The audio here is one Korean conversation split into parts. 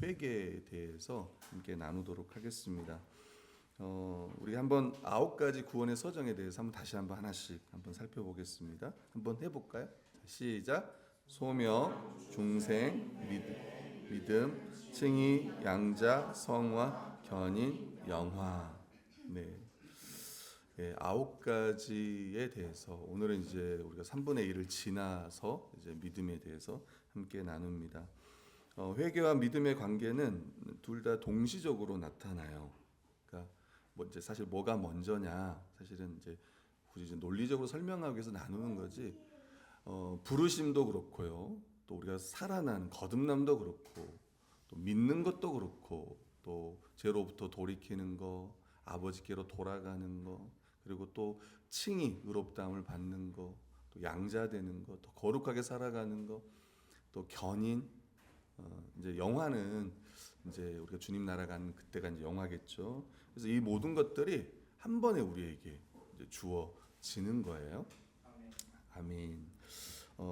회개에 대해서 함께 나누도록 하겠습니다. 우리 한번 9가지 구원의 서정에 대해서 다시 한번 하나씩 한번 살펴보겠습니다. 한번 해볼까요? 시작. 소명, 중생, 믿음, 칭의, 양자, 성화, 견인, 영화. 네. 예, 9가지에 대해서 오늘은 이제 우리가 3분의 1을 지나서 이제 믿음에 대해서 함께 나눕니다. 회개와 믿음의 관계는 둘 다 동시적으로 나타나요. 그러니까 뭐 이제 사실 뭐가 먼저냐, 사실은 이제 굳이 이제 논리적으로 설명하기 위해서 나누는 거지. 부르심도 그렇고요. 또 우리가 살아나는 거듭남도 그렇고, 또 믿는 것도 그렇고, 또 죄로부터 돌이키는 거, 아버지께로 돌아가는 거, 그리고 또 칭의 의롭다함을 받는 거, 또 양자되는 거, 또 거룩하게 살아가는 거, 또 견인. 이제 영화는 이제 우리가 주님 나라 가는 그때가 이제 영화겠죠. 그래서 이 모든 것들이 한 번에 우리에게 이제 주어지는 거예요. 아멘.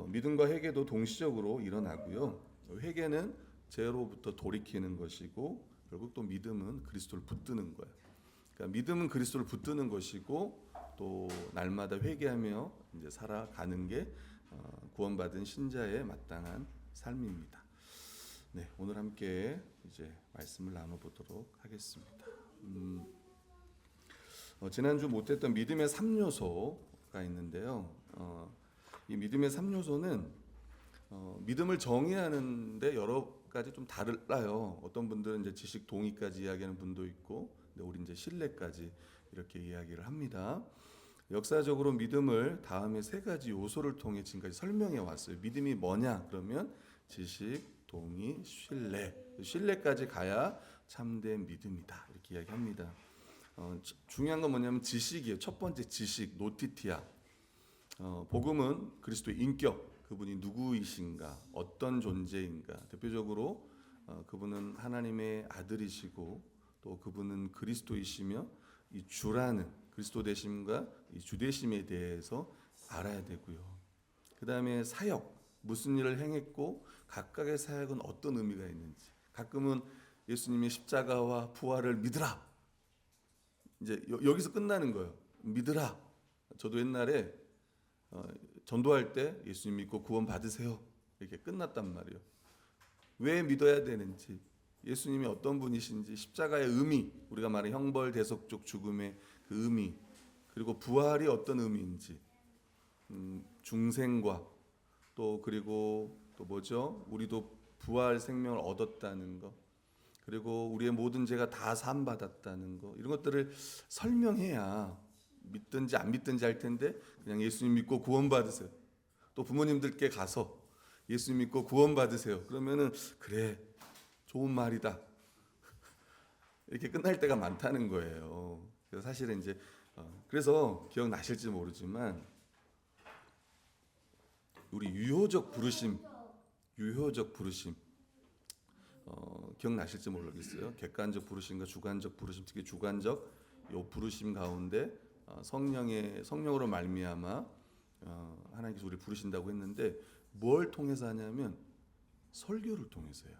믿음과 회개도 동시적으로 일어나고요. 회개는 죄로부터 돌이키는 것이고, 결국 또 믿음은 그리스도를 붙드는 거예요. 그러니까 믿음은 그리스도를 붙드는 것이고, 또 날마다 회개하며 이제 살아가는 게 구원받은 신자의 마땅한 삶입니다. 네, 오늘 함께 이제 말씀을 나눠보도록 하겠습니다. 지난주 못했던 믿음의 3요소가 있는데요. 이 믿음의 3요소는 믿음을 정의하는데 여러 가지 좀 달라요. 어떤 분들은 이제 지식 동의까지 이야기하는 분도 있고, 근데 우리 이제 신뢰까지 이렇게 이야기를 합니다. 역사적으로 믿음을 다음에 3가지 요소를 통해 지금까지 설명해 왔어요. 믿음이 뭐냐? 그러면 지식, 동의, 신뢰. 신뢰까지 가야 참된 믿음이다. 이렇게 이야기합니다. 중요한 건 뭐냐면 지식이에요. 첫 번째 지식, 노티티아. 복음은 그리스도의 인격, 그분이 누구이신가, 어떤 존재인가. 대표적으로 그분은 하나님의 아들이시고, 또 그분은 그리스도이시며 이 주라는 그리스도 되심과 이 주되심에 대해서 알아야 되고요. 그 다음에 사역, 무슨 일을 행했고 각각의 사역은 어떤 의미가 있는지. 가끔은 예수님의 십자가와 부활을 믿으라. 이제 여기서 끝나는 거예요. 믿으라. 저도 옛날에 전도할 때 예수님 믿고 구원 받으세요. 이렇게 끝났단 말이에요. 왜 믿어야 되는지, 예수님이 어떤 분이신지, 십자가의 의미, 우리가 말하는 형벌 대속적 죽음의 그 의미, 그리고 부활이 어떤 의미인지, 중생과 또 그리고 또 뭐죠? 우리도 부활 생명을 얻었다는 거, 그리고 우리의 모든 죄가 다 사함 받았다는 거, 이런 것들을 설명해야 믿든지 안 믿든지 할 텐데, 그냥 예수님 믿고 구원 받으세요. 또 부모님들께 가서 예수님 믿고 구원 받으세요. 그러면은 그래, 좋은 말이다. 이렇게 끝날 때가 많다는 거예요. 그래서 사실은 이제 그래서 기억나실지 모르지만 우리 유효적 부르심 기억나실지 모르겠어요. 객관적 부르심과 주관적 부르심, 특히 주관적 요 부르심 가운데 성령으로 말미암아 하나님께서 우리 부르신다고 했는데, 뭘 통해서 하냐면 설교를 통해서요.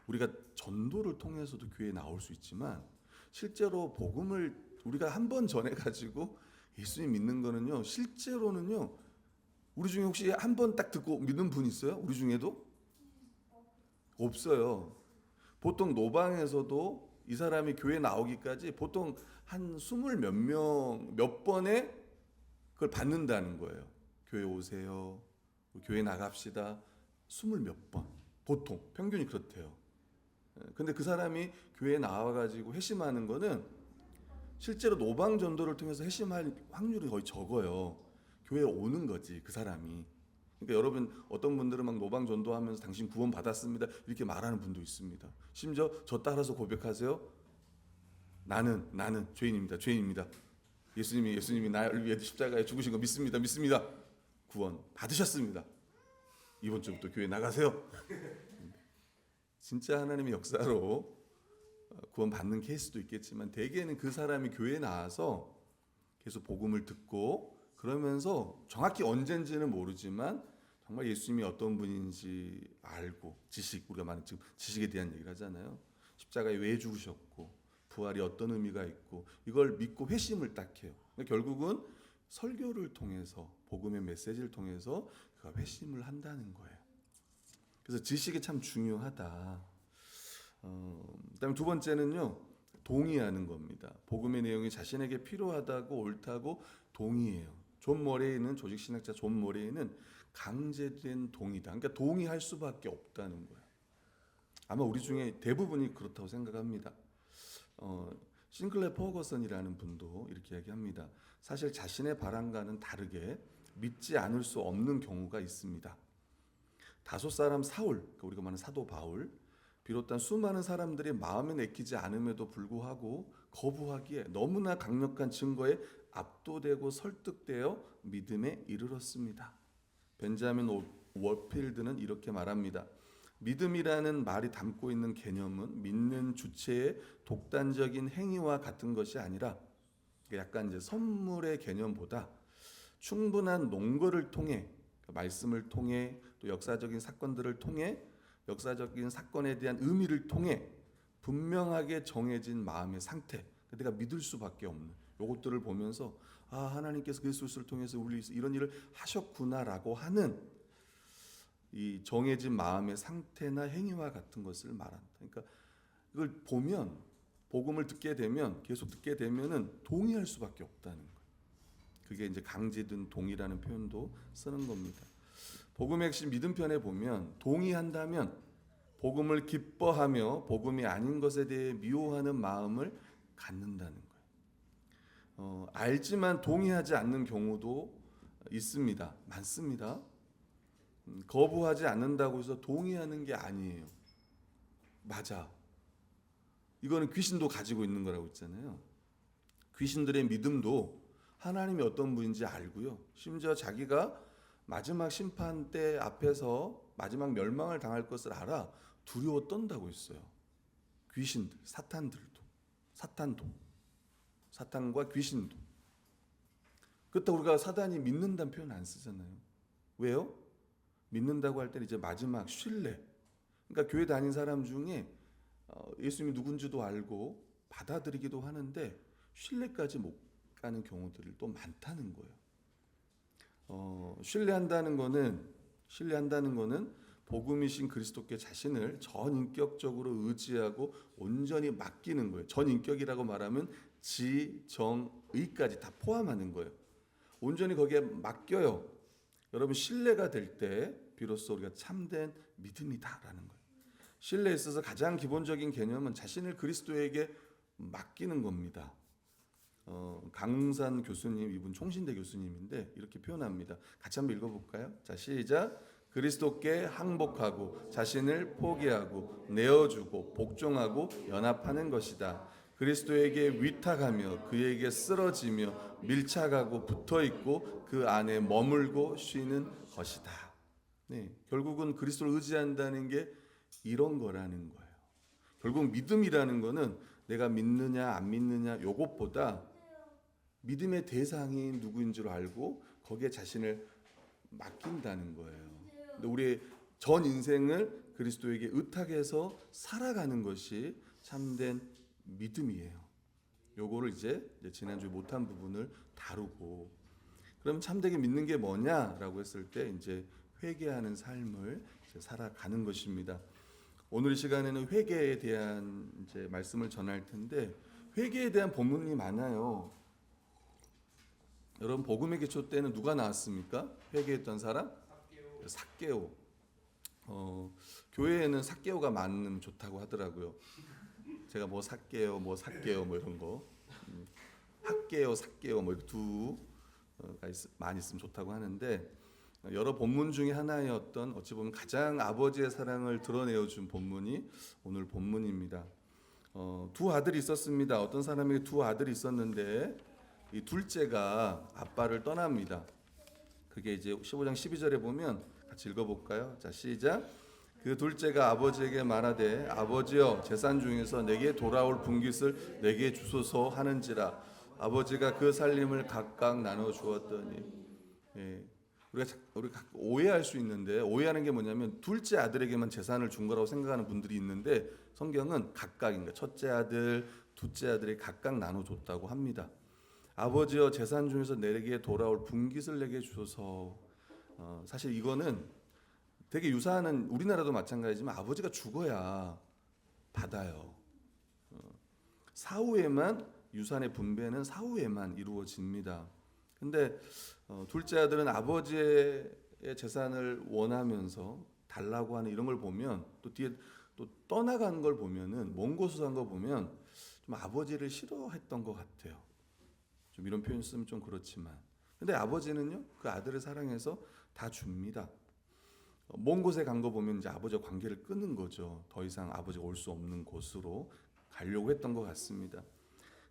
우리가 전도를 통해서도 교회에 나올 수 있지만, 실제로 복음을 우리가 한 번 전해가지고 예수님 믿는 거는요, 실제로는요, 우리 중에 혹시 한 번 딱 듣고 믿는 분 있어요? 우리 중에도? 없어요. 보통 노방에서도 이 사람이 교회 나오기까지 보통 한 20 몇 번에 그걸 받는다는 거예요. 교회 오세요. 교회 나갑시다. 20 몇 번. 보통 평균이 그렇대요. 근데 그 사람이 교회에 나와가지고 회심하는 거는 실제로 노방 전도를 통해서 회심할 확률이 거의 적어요. 교회에 오는 거지, 그 사람이. 그러니까 여러분, 어떤 분들은 막 노방 전도하면서 당신 구원 받았습니다 이렇게 말하는 분도 있습니다. 심지어 저 따라서 고백하세요. 나는 죄인입니다. 예수님이 나를 위해 십자가에 죽으신 거 믿습니다. 구원 받으셨습니다. 이번 주부터 교회 나가세요. 진짜 하나님의 역사로 구원 받는 케이스도 있겠지만, 대개는 그 사람이 교회에 나와서 계속 복음을 듣고, 그러면서 정확히 언젠지는 모르지만 정말 예수님이 어떤 분인지 알고 지식, 우리가 많은 지금 지식에 대한 얘기를 하잖아요. 십자가에 왜 죽으셨고 부활이 어떤 의미가 있고 이걸 믿고 회심을 딱 해요. 결국은 설교를 통해서 복음의 메시지를 통해서 그가 회심을 한다는 거예요. 그래서 지식이 참 중요하다. 그다음에 두 번째는요, 동의하는 겁니다. 복음의 내용이 자신에게 필요하다고 옳다고 동의해요. 존 머레이는, 조직 신학자 존 머레이는 강제된 동의다. 그러니까 동의할 수밖에 없다는 거예요. 아마 우리 중에 대부분이 그렇다고 생각합니다. 싱클레 퍼거슨이라는 분도 이렇게 얘기합니다. 사실 자신의 바람과는 다르게 믿지 않을 수 없는 경우가 있습니다. 다소 사람 사울, 우리가 말하는 사도 바울, 비롯한 수많은 사람들이 마음에 내키지 않음에도 불구하고 거부하기에 너무나 강력한 증거에 압도되고 설득되어 믿음에 이르렀습니다. 벤자민 워필드는 이렇게 말합니다. 믿음이라는 말이 담고 있는 개념은 믿는 주체의 독단적인 행위와 같은 것이 아니라 약간 이제 선물의 개념보다 충분한 논거를 통해, 말씀을 통해 또 역사적인 사건들을 통해 역사적인 사건에 대한 의미를 통해 분명하게 정해진 마음의 상태, 내가 믿을 수밖에 없는 요것들을 보면서 하나님께서 그리스도를 통해서 우리 이런 일을 하셨구나라고 하는 이 정해진 마음의 상태나 행위와 같은 것을 말한다. 그러니까 이걸 보면, 복음을 듣게 되면, 계속 듣게 되면은 동의할 수밖에 없다는 거예요. 그게 이제 강제된 동의라는 표현도 쓰는 겁니다. 복음의 핵심 믿음 편에 보면 동의한다면 복음을 기뻐하며 복음이 아닌 것에 대해 미워하는 마음을 갖는다는 거예요. 알지만 동의하지 않는 경우도 있습니다. 많습니다. 거부하지 않는다고 해서 동의하는 게 아니에요. 맞아. 이거는 귀신도 가지고 있는 거라고 했잖아요. 귀신들의 믿음도 하나님이 어떤 분인지 알고요. 심지어 자기가 마지막 심판 때 앞에서 마지막 멸망을 당할 것을 알아 두려워 떤다고 했어요. 귀신들, 사탄도, 사탄과 귀신도. 그렇다고 우리가 사단이 믿는다는 표현 안 쓰잖아요. 왜요? 믿는다고 할 때는 이제 마지막 신뢰. 그러니까 교회 다닌 사람 중에 예수님이 누군지도 알고 받아들이기도 하는데 신뢰까지 못 가는 경우들이 또 많다는 거예요. 신뢰한다는 거는 복음이신 그리스도께 자신을 전인격적으로 의지하고 온전히 맡기는 거예요. 전인격이라고 말하면 지, 정, 의까지 다 포함하는 거예요. 온전히 거기에 맡겨요. 여러분 신뢰가 될 때 비로소 우리가 참된 믿음이다라는 거예요. 신뢰에 있어서 가장 기본적인 개념은 자신을 그리스도에게 맡기는 겁니다. 강웅산 교수님, 이분 총신대 교수님인데 이렇게 표현합니다. 같이 한번 읽어볼까요? 자, 시작. 그리스도께 항복하고 자신을 포기하고 내어주고 복종하고 연합하는 것이다. 그리스도에게 위탁하며 그에게 쓰러지며 밀착하고 붙어있고 그 안에 머물고 쉬는 것이다. 네, 결국은 그리스도를 의지한다는 게 이런 거라는 거예요. 결국 믿음이라는 거는 내가 믿느냐 안 믿느냐 요것보다 믿음의 대상이 누구인 줄 알고 거기에 자신을 맡긴다는 거예요. 근데 우리의 전 인생을 그리스도에게 의탁해서 살아가는 것이 참된 믿음이에요. 요거를 이제 지난주에 못한 부분을 다루고, 그럼 참되게 믿는 게 뭐냐라고 했을 때 이제 회개하는 삶을 이제 살아가는 것입니다. 오늘 이 시간에는 회개에 대한 이제 말씀을 전할 텐데, 회개에 대한 본문이 많아요. 여러분 복음의 기초 때는 누가 나왔습니까? 회개했던 사람? 삭개오. 교회에는 삭개오가 많으면 좋다고 하더라고요. 제가 뭐 삭개오 뭐 이런 거, 학개오 삭개오 뭐 두가 많이 있으면 좋다고 하는데, 여러 본문 중에 하나였던 어찌 보면 가장 아버지의 사랑을 드러내어 준 본문이 오늘 본문입니다. 두 아들이 있었습니다. 어떤 사람에게 두 아들이 있었는데 이 둘째가 아빠를 떠납니다. 그게 이제 15장 12절에 보면 같이 읽어볼까요? 자, 시작. 그 둘째가 아버지에게 말하되 아버지여 재산 중에서 내게 돌아올 분깃을 내게 주소서 하는지라. 아버지가 그 살림을 각각 나눠 주었더니, 우리가 오해할 수 있는데, 오해하는 게 뭐냐면 둘째 아들에게만 재산을 준 거라고 생각하는 분들이 있는데, 성경은 각각인가 첫째 아들, 둘째 아들이 각각 나눠줬다고 합니다. 아버지여 재산 중에서 내게 돌아올 분깃을 내게 주소서. 사실 이거는 되게 유사한, 우리나라도 마찬가지지만 아버지가 죽어야 받아요. 사후에만, 유산의 분배는 사후에만 이루어집니다. 근데 둘째 아들은 아버지의 재산을 원하면서 달라고 하는 이런 걸 보면, 또 뒤에 또 떠나간 걸 보면은, 먼 곳으로 간 거 보면 좀 아버지를 싫어했던 것 같아요. 좀 이런 표현 쓰면 좀 그렇지만, 근데 아버지는요 그 아들을 사랑해서 다 줍니다. 먼 곳에 간 거 보면 이제 아버지와 관계를 끊는 거죠. 더 이상 아버지가 올 수 없는 곳으로 가려고 했던 것 같습니다.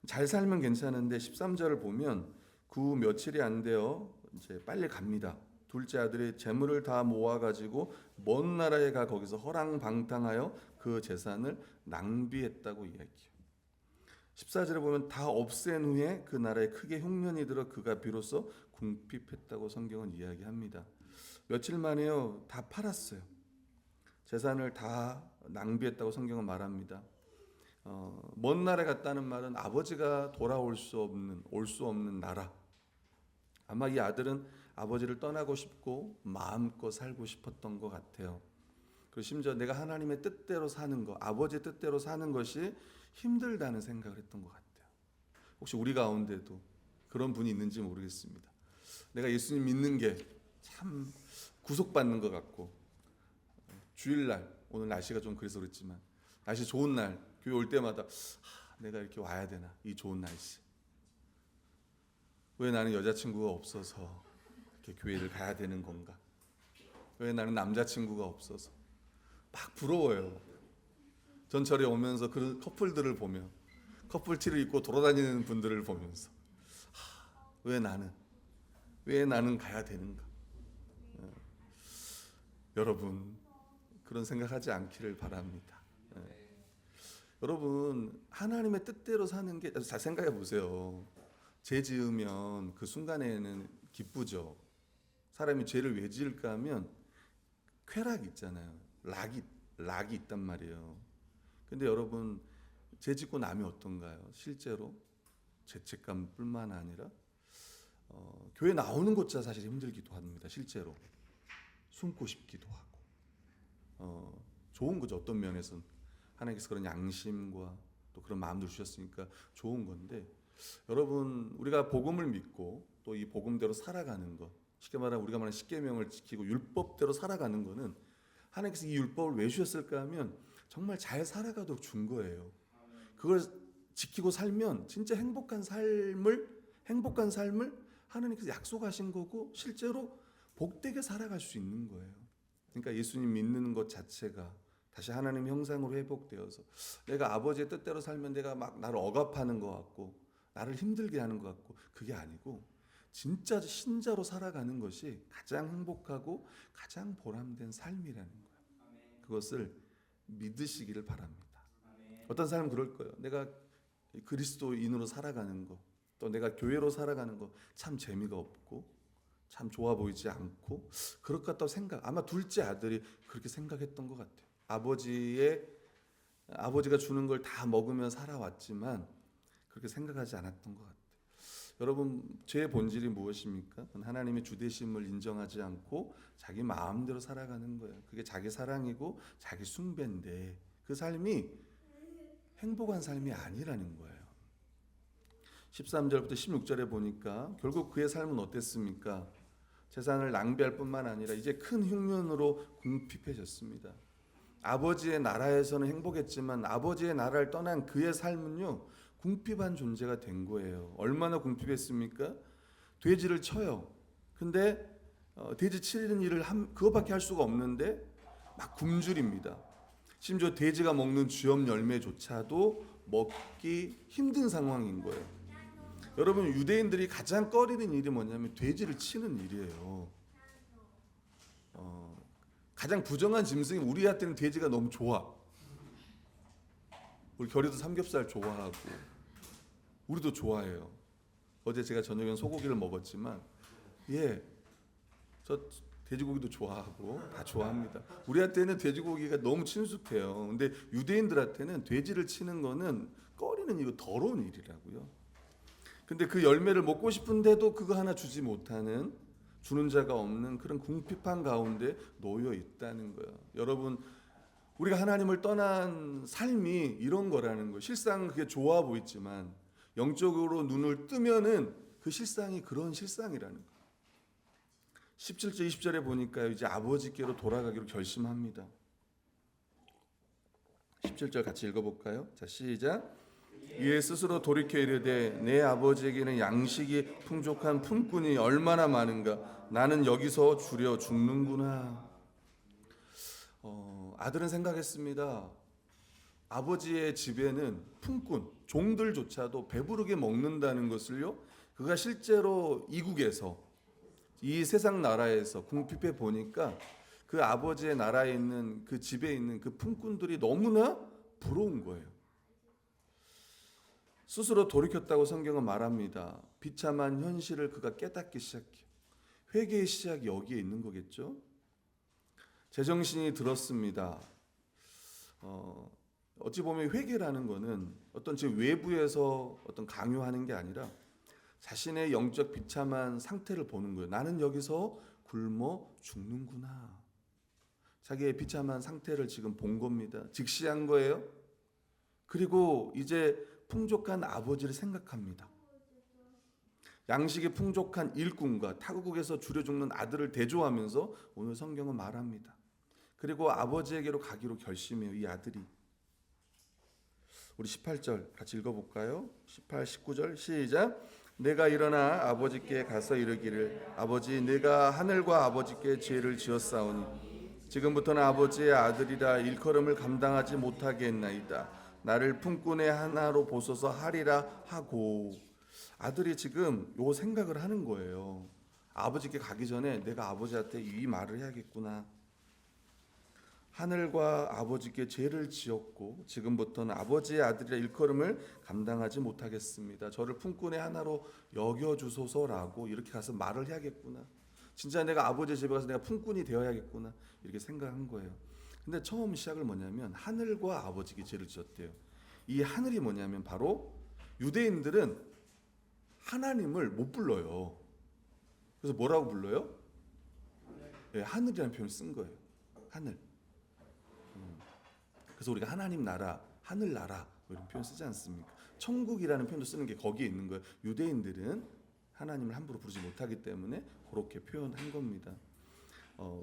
잘 살면 괜찮은데 13절을 보면 그 후 며칠이 안 되어 이제 빨리 갑니다. 둘째 아들이 재물을 다 모아가지고 먼 나라에 가 거기서 허랑방탕하여 그 재산을 낭비했다고 이야기해요. 14절에 보면 다 없앤 후에 그 나라에 크게 흉년이 들어 그가 비로소 궁핍했다고 성경은 이야기합니다. 며칠 만에요 다 팔았어요. 재산을 다 낭비했다고 성경은 말합니다. 먼 나라에 갔다는 말은 아버지가 돌아올 수 없는, 올 수 없는 나라. 아마 이 아들은 아버지를 떠나고 싶고 마음껏 살고 싶었던 것 같아요. 그리고 심지어 내가 하나님의 뜻대로 사는 것, 아버지의 뜻대로 사는 것이 힘들다는 생각을 했던 것 같아요. 혹시 우리 가운데도 그런 분이 있는지 모르겠습니다. 내가 예수님 믿는 게 참 구속받는 것 같고, 주일날, 오늘 날씨가 좀 그래서 그렇지만 날씨 좋은 날 교회 올 때마다 내가 이렇게 와야 되나, 이 좋은 날씨. 왜 나는 여자친구가 없어서 이렇게 교회를 가야 되는 건가? 왜 나는 남자친구가 없어서 막 부러워요. 전철에 오면서 그런 커플들을 보며, 커플티를 입고 돌아다니는 분들을 보면서 왜 나는 가야 되는가? 여러분 그런 생각하지 않기를 바랍니다. 여러분 하나님의 뜻대로 사는 게, 잘 생각해 보세요. 죄 지으면 그 순간에는 기쁘죠. 사람이 죄를 왜 지을까 하면 쾌락 있잖아요. 락이 있단 말이에요. 근데 여러분 죄 짓고 나면 어떤가요? 실제로 죄책감뿐만 아니라 교회 나오는 것조차 사실 힘들기도 합니다. 실제로 숨고 싶기도 하고, 좋은 거죠. 어떤 면에서는 하나님께서 그런 양심과 또 그런 마음도 주셨으니까 좋은 건데, 여러분 우리가 복음을 믿고 또 이 복음대로 살아가는 것, 쉽게 말하면 우리가 말하는 십계명을 지키고 율법대로 살아가는 거는, 하나님께서 이 율법을 왜 주셨을까 하면 정말 잘 살아가도록 준 거예요. 그걸 지키고 살면 진짜 행복한 삶을 하나님께서 약속하신 거고, 실제로 복되게 살아갈 수 있는 거예요. 그러니까 예수님 믿는 것 자체가 다시 하나님 형상으로 회복되어서, 내가 아버지의 뜻대로 살면 내가 막 나를 억압하는 것 같고 나를 힘들게 하는 것 같고, 그게 아니고 진짜 신자로 살아가는 것이 가장 행복하고 가장 보람된 삶이라는 거예요. 그것을 믿으시기를 바랍니다. 어떤 사람은 그럴 거예요. 내가 그리스도인으로 살아가는 거, 또 내가 교회로 살아가는 거 참 재미가 없고 참 좋아 보이지 않고 그럴 것 같다고 생각. 아마 둘째 아들이 그렇게 생각했던 것 같아요. 아버지가 주는 걸 다 먹으며 살아왔지만 그렇게 생각하지 않았던 것 같아요. 여러분 죄의 본질이 무엇입니까? 하나님의 주되심을 인정하지 않고 자기 마음대로 살아가는 거예요. 그게 자기 사랑이고 자기 숭배인데, 그 삶이 행복한 삶이 아니라는 거예요. 13절부터 16절에 보니까 결국 그의 삶은 어땠습니까? 재산을 낭비할 뿐만 아니라 이제 큰 흉년으로 궁핍해졌습니다. 아버지의 나라에서는 행복했지만 아버지의 나라를 떠난 그의 삶은요, 궁핍한 존재가 된 거예요. 얼마나 궁핍했습니까? 돼지를 쳐요. 근데 돼지 치는 일을 그거밖에 할 수가 없는데 막 굶주립니다. 심지어 돼지가 먹는 쥐염 열매조차도 먹기 힘든 상황인 거예요. 여러분 유대인들이 가장 꺼리는 일이 뭐냐면 돼지를 치는 일이에요. 가장 부정한 짐승이, 우리한테는 돼지가 너무 좋아. 우리 결이도 삼겹살 좋아하고 우리도 좋아해요. 어제 제가 저녁엔 소고기를 먹었지만, 저 돼지고기도 좋아하고 다 좋아합니다. 우리한테는 돼지고기가 너무 친숙해요. 근데 유대인들한테는 돼지를 치는 거는 꺼리는 이거 더러운 일이라고요. 근데 그 열매를 먹고 싶은데도 그거 하나 주지 못하는, 주는 자가 없는 그런 궁핍한 가운데 놓여 있다는 거예요. 여러분, 우리가 하나님을 떠난 삶이 이런 거라는 거예요. 실상 그게 좋아 보이지만 영적으로 눈을 뜨면은 그 실상이 그런 실상이라는 거예요. 17절 20절에 보니까 이제 아버지께로 돌아가기로 결심합니다. 17절 같이 읽어볼까요? 자, 시작. 이에 스스로 돌이켜 이르되 내 아버지에게는 양식이 풍족한 품꾼이 얼마나 많은가. 나는 여기서 주려 죽는구나. 아들은 생각했습니다. 아버지의 집에는 품꾼, 종들조차도 배부르게 먹는다는 것을요, 그가 실제로 이국에서, 이 세상 나라에서 궁핍해 보니까 그 아버지의 나라에 있는 그 집에 있는 그 품꾼들이 너무나 부러운 거예요. 스스로 돌이켰다고 성경은 말합니다. 비참한 현실을 그가 깨닫기 시작해요. 회개의 시작이 여기에 있는 거겠죠. 제정신이 들었습니다. 어찌 보면 회개라는 거는 어떤 제 외부에서 어떤 강요하는 게 아니라 자신의 영적 비참한 상태를 보는 거예요. 나는 여기서 굶어 죽는구나. 자기의 비참한 상태를 지금 본 겁니다. 직시한 거예요. 그리고 이제 풍족한 아버지를 생각합니다. 양식이 풍족한 일꾼과 타국에서 줄여 죽는 아들을 대조하면서 오늘 성경은 말합니다. 그리고 아버지에게로 가기로 결심해요. 이 아들이. 우리 18절 같이 읽어볼까요? 18, 19절 시작. 내가 일어나 아버지께 가서 이르기를 아버지 내가 하늘과 아버지께 죄를 지었사오니 지금부터는 아버지의 아들이라 일컬음을 감당하지 못하게 했나이다. 나를 품꾼의 하나로 보소서 하리라 하고. 아들이 지금 요 생각을 하는 거예요. 아버지께 가기 전에 내가 아버지한테 이 말을 해야겠구나. 하늘과 아버지께 죄를 지었고 지금부터는 아버지의 아들이라 일컬음을 감당하지 못하겠습니다. 저를 품꾼의 하나로 여겨주소서라고 이렇게 가서 말을 해야겠구나. 진짜 내가 아버지 집에 가서 내가 품꾼이 되어야겠구나 이렇게 생각한 거예요. 근데 처음 시작을 뭐냐면 하늘과 아버지께 죄를 지었대요. 이 하늘이 뭐냐면 바로 유대인들은 하나님을 못 불러요. 그래서 뭐라고 불러요? 네, 하늘이라는 표현을 쓴 거예요. 하늘. 그래서 우리가 하나님 나라, 하늘 나라 이런 표현 쓰지 않습니까? 천국이라는 표현도 쓰는 게 거기에 있는 거예요. 유대인들은 하나님을 함부로 부르지 못하기 때문에 그렇게 표현한 겁니다.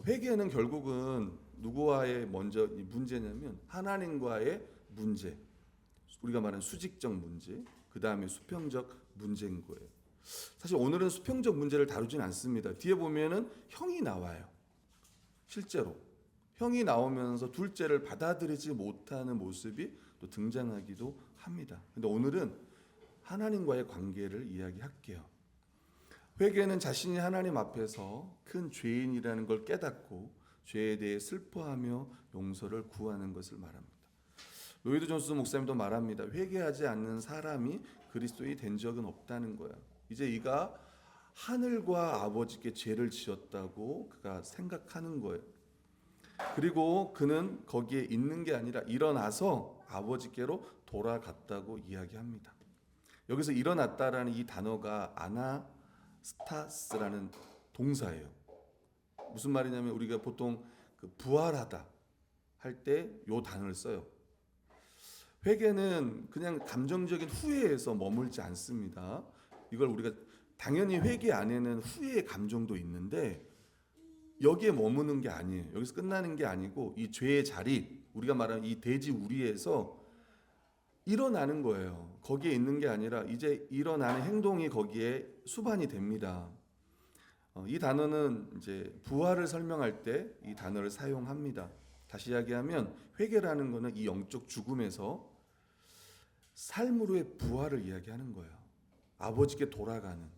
회개는 결국은 누구와의 먼저 문제냐면 하나님과의 문제, 우리가 말하는 수직적 문제, 그 다음에 수평적 문제인 거예요. 사실 오늘은 수평적 문제를 다루진 않습니다. 뒤에 보면은 형이 나와요. 실제로 형이 나오면서 둘째를 받아들이지 못하는 모습이 또 등장하기도 합니다. 근데 오늘은 하나님과의 관계를 이야기할게요. 회개는 자신이 하나님 앞에서 큰 죄인이라는 걸 깨닫고 죄에 대해 슬퍼하며 용서를 구하는 것을 말합니다. 로이드 존스 목사님도 말합니다. 회개하지 않는 사람이 그리스도인이 된 적은 없다는 거야. 이제 이가 하늘과 아버지께 죄를 지었다고 그가 생각하는 거예요. 그리고 그는 거기에 있는 게 아니라 일어나서 아버지께로 돌아갔다고 이야기합니다. 여기서 일어났다라는 이 단어가 아나스타스라는 동사예요. 무슨 말이냐면 우리가 보통 그 부활하다 할 때 이 단어를 써요. 회개는 그냥 감정적인 후회에서 머물지 않습니다. 이걸 우리가 당연히 회개 안에는 후회의 감정도 있는데 여기에 머무는 게 아니에요. 여기서 끝나는 게 아니고 이 죄의 자리, 우리가 말하는 이 돼지 우리에서 일어나는 거예요. 거기에 있는 게 아니라 이제 일어나는 행동이 거기에 수반이 됩니다. 이 단어는 이제 부활을 설명할 때 이 단어를 사용합니다. 다시 이야기하면 회개라는 것은 이 영적 죽음에서 삶으로의 부활을 이야기하는 거예요. 아버지께 돌아가는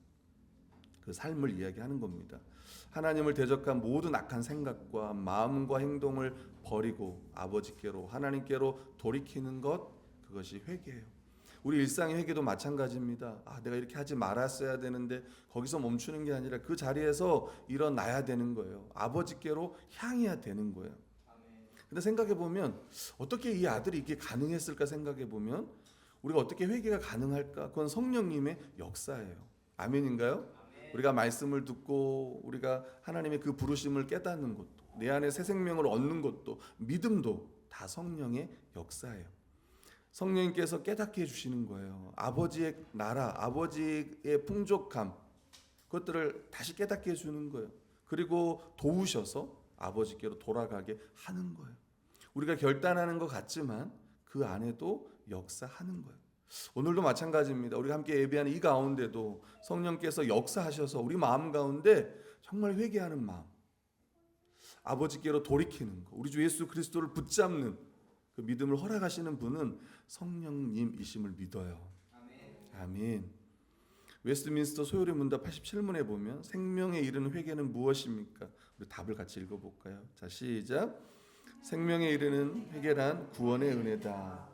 그 삶을 이야기하는 겁니다. 하나님을 대적한 모든 악한 생각과 마음과 행동을 버리고 아버지께로 하나님께로 돌이키는 것, 그것이 회개예요. 우리 일상의 회개도 마찬가지입니다. 내가 이렇게 하지 말았어야 되는데 거기서 멈추는 게 아니라 그 자리에서 일어나야 되는 거예요. 아버지께로 향해야 되는 거예요. 근데 생각해 보면 어떻게 이 아들이 이게 가능했을까 생각해 보면 우리가 어떻게 회개가 가능할까? 그건 성령님의 역사예요. 아멘인가요? 우리가 말씀을 듣고 우리가 하나님의 그 부르심을 깨닫는 것도, 내 안에 새 생명을 얻는 것도, 믿음도 다 성령의 역사예요. 성령님께서 깨닫게 해주시는 거예요. 아버지의 나라, 아버지의 풍족함, 그것들을 다시 깨닫게 해주는 거예요. 그리고 도우셔서 아버지께로 돌아가게 하는 거예요. 우리가 결단하는 것 같지만 그 안에도 역사하는 거예요. 오늘도 마찬가지입니다. 우리가 함께 예배하는 이 가운데도 성령께서 역사하셔서 우리 마음 가운데 정말 회개하는 마음, 아버지께로 돌이키는 거, 우리 주 예수 그리스도를 붙잡는 그 믿음을 허락하시는 분은 성령님이심을 믿어요. 아멘. 웨스트민스터 소요리 문답 87문에 보면 생명에 이르는 회개는 무엇입니까? 우리 답을 같이 읽어볼까요? 자, 시작. 생명에 이르는 회개란 구원의 은혜다.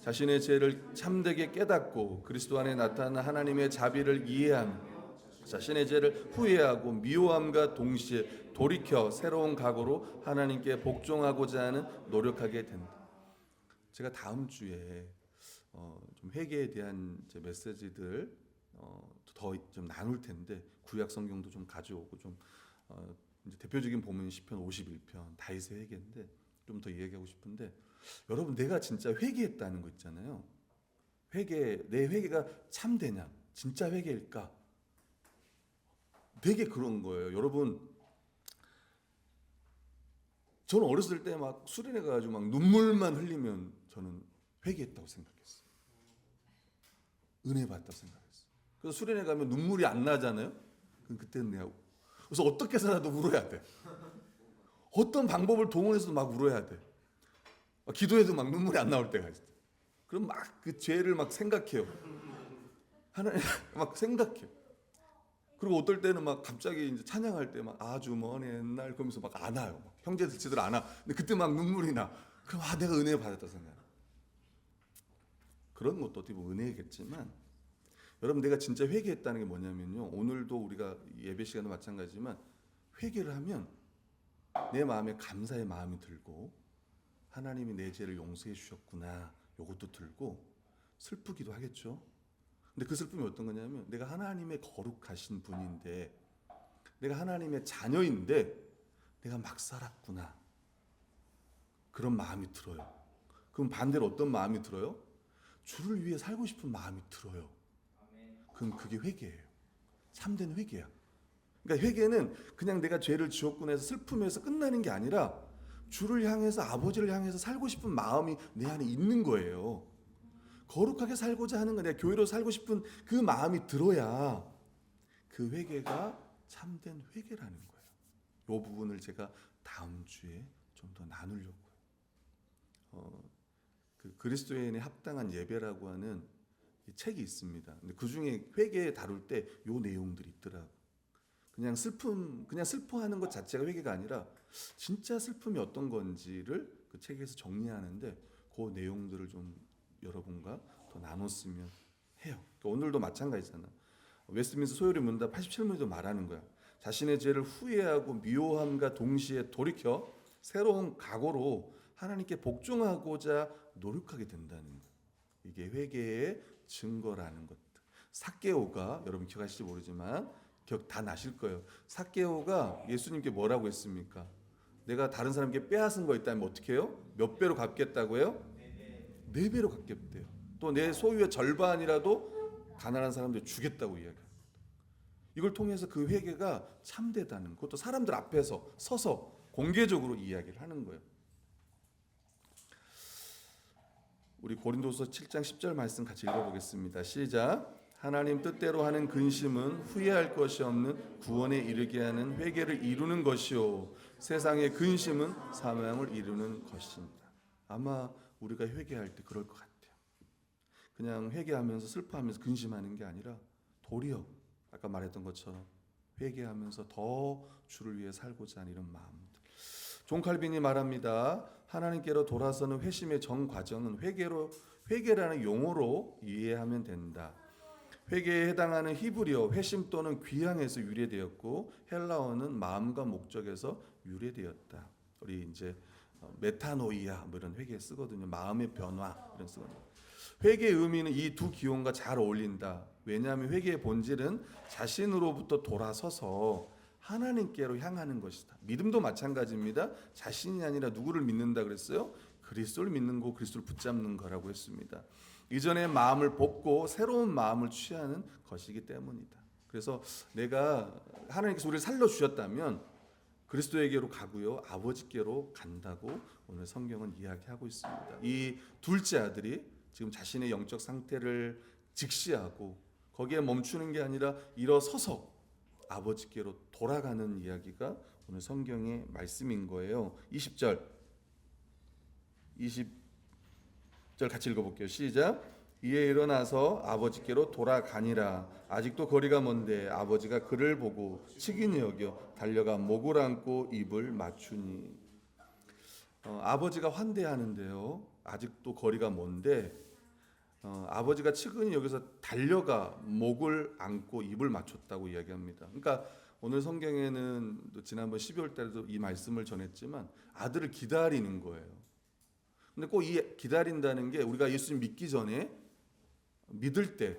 자신의 죄를 참되게 깨닫고 그리스도 안에 나타난 하나님의 자비를 이해하며 자신의 죄를 후회하고 미워함과 동시에 돌이켜 새로운 각오로 하나님께 복종하고자 하는 노력하게 된다. 제가 다음 주에 좀 회개에 대한 제 메시지들 더 좀 나눌 텐데 구약 성경도 좀 가져오고 좀 이제 대표적인 본문이 시편 51편 다윗의 회개인데 좀 더 이야기하고 싶은데 여러분 내가 진짜 회개했다는 거 있잖아요. 내 회개가 참되냐? 진짜 회개일까? 되게 그런 거예요. 여러분 저는 어렸을 때 막 수련회 가가지고 막 눈물만 흘리면 저는 회개했다고 생각했어요. 은혜 받았다고 생각했어요. 그래서 수련회 가면 눈물이 안 나잖아요. 그럼 그때는 내가 그래서 어떻게 해서라도 울어야 돼. 어떤 방법을 동원해서도 막 울어야 돼. 기도해도 막 눈물이 안 나올 때가 있어요. 그럼 막 그 죄를 막 생각해요. 하나님 막 생각해요. 그리고 어떨 때는 막 갑자기 이제 찬양할 때 막 아주 먼 옛날 그러면서 막 안 와요. 형제들 지들 안 와. 근데 그때 막 눈물이 나. 그럼 내가 은혜 받았다 생각. 그런 것도 어떻게 보면 은혜겠지만 여러분 내가 진짜 회개했다는 게 뭐냐면요. 오늘도 우리가 예배 시간도 마찬가지지만 회개를 하면 내 마음에 감사의 마음이 들고 하나님이 내 죄를 용서해 주셨구나. 요것도 들고 슬프기도 하겠죠. 근데 그 슬픔이 어떤 거냐면 내가 하나님의 거룩하신 분인데 내가 하나님의 자녀인데 내가 막 살았구나. 그런 마음이 들어요. 그럼 반대로 어떤 마음이 들어요? 주를 위해 살고 싶은 마음이 들어요. 그럼 그게 회개예요. 참된 회개야. 그러니까 회개는 그냥 내가 죄를 지었구나 해서 슬픔에서 끝나는 게 아니라 주를 향해서 아버지를 향해서 살고 싶은 마음이 내 안에 있는 거예요. 거룩하게 살고자 하는 거, 내가 교회로 살고 싶은 그 마음이 들어야 그 회개가 참된 회개라는 거예요. 이 부분을 제가 다음 주에 좀 더 나누려고요. 그 그리스도인의 합당한 예배라고 하는 이 책이 있습니다. 근데 그 중에 회개 다룰 때 이 내용들이 있더라고. 그냥 슬퍼하는 것 자체가 회개가 아니라 진짜 슬픔이 어떤 건지를 그 책에서 정리하는데 그 내용들을 좀 여러분과 더 나눴으면 해요. 그러니까 오늘도 마찬가지잖아. 웨스트민스터 소요리 문답 87문에도 말하는 거야. 자신의 죄를 후회하고 미워함과 동시에 돌이켜 새로운 각오로 하나님께 복종하고자 노력하게 된다는 거. 이게 회개의 증거라는 것들. 삭개오가 여러분 기억하실지 모르지만 기억 다 나실 거예요. 삭개오가 예수님께 뭐라고 했습니까? 내가 다른 사람께 빼앗은 거 있다면 어떻게 해요? 몇 배로 갚겠다고 해요? 4배로 갚겠대요. 또 내 소유의 절반이라도 가난한 사람들 주겠다고 이야기해요. 이걸 통해서 그 회개가 참되다는 그것도 사람들 앞에서 서서 공개적으로 이야기를 하는 거예요. 우리 고린도서 7장 10절 말씀 같이 읽어보겠습니다. 시작. 하나님 뜻대로 하는 근심은 후회할 것이 없는 구원에 이르게 하는 회개를 이루는 것이요 세상의 근심은 사망을 이루는 것입니다. 아마 우리가 회개할 때 그럴 것 같아요. 그냥 회개하면서 슬퍼하면서 근심하는 게 아니라 도리어 아까 말했던 것처럼 회개하면서 더 주를 위해 살고자 하는 이런 마음들. 존 칼빈이 말합니다. 하나님께로 돌아서는 회심의 전 과정은 회개라는 용어로 이해하면 된다. 회개에 해당하는 히브리어 회심 또는 귀향에서 유래되었고 헬라어는 마음과 목적에서 유래되었다. 우리 이제 메타노이아 뭐 이런 회개 쓰거든요. 마음의 변화 이런 쓰거든요. 회개의 의미는 이 두 기원과 잘 어울린다. 왜냐하면 회개의 본질은 자신으로부터 돌아서서 하나님께로 향하는 것이다. 믿음도 마찬가지입니다. 자신이 아니라 누구를 믿는다 그랬어요? 그리스도를 믿는 거, 그리스도를 붙잡는 거라고 했습니다. 이전의 마음을 벗고 새로운 마음을 취하는 것이기 때문이다. 그래서 내가 하나님께서 우리를 살려주셨다면 그리스도에게로 가고요, 아버지께로 간다고 오늘 성경은 이야기하고 있습니다. 이 둘째 아들이 지금 자신의 영적 상태를 직시하고 거기에 멈추는 게 아니라 일어서서 아버지께로 돌아가는 이야기가 오늘 성경의 말씀인 거예요. 20절 같이 읽어볼게요. 시작. 이에 일어나서 아버지께로 돌아가니라. 아직도 거리가 먼데 아버지가 그를 보고 치근히 여겨 달려가 목을 안고 입을 맞추니. 아버지가 환대하는데요. 아직도 거리가 먼데 아버지가 치근히 여기서 달려가 목을 안고 입을 맞췄다고 이야기합니다. 그러니까 오늘 성경에는 지난번 12월 달에도 이 말씀을 전했지만 아들을 기다리는 거예요. 근데 꼭 이 기다린다는 게 우리가 예수님 믿기 전에 믿을 때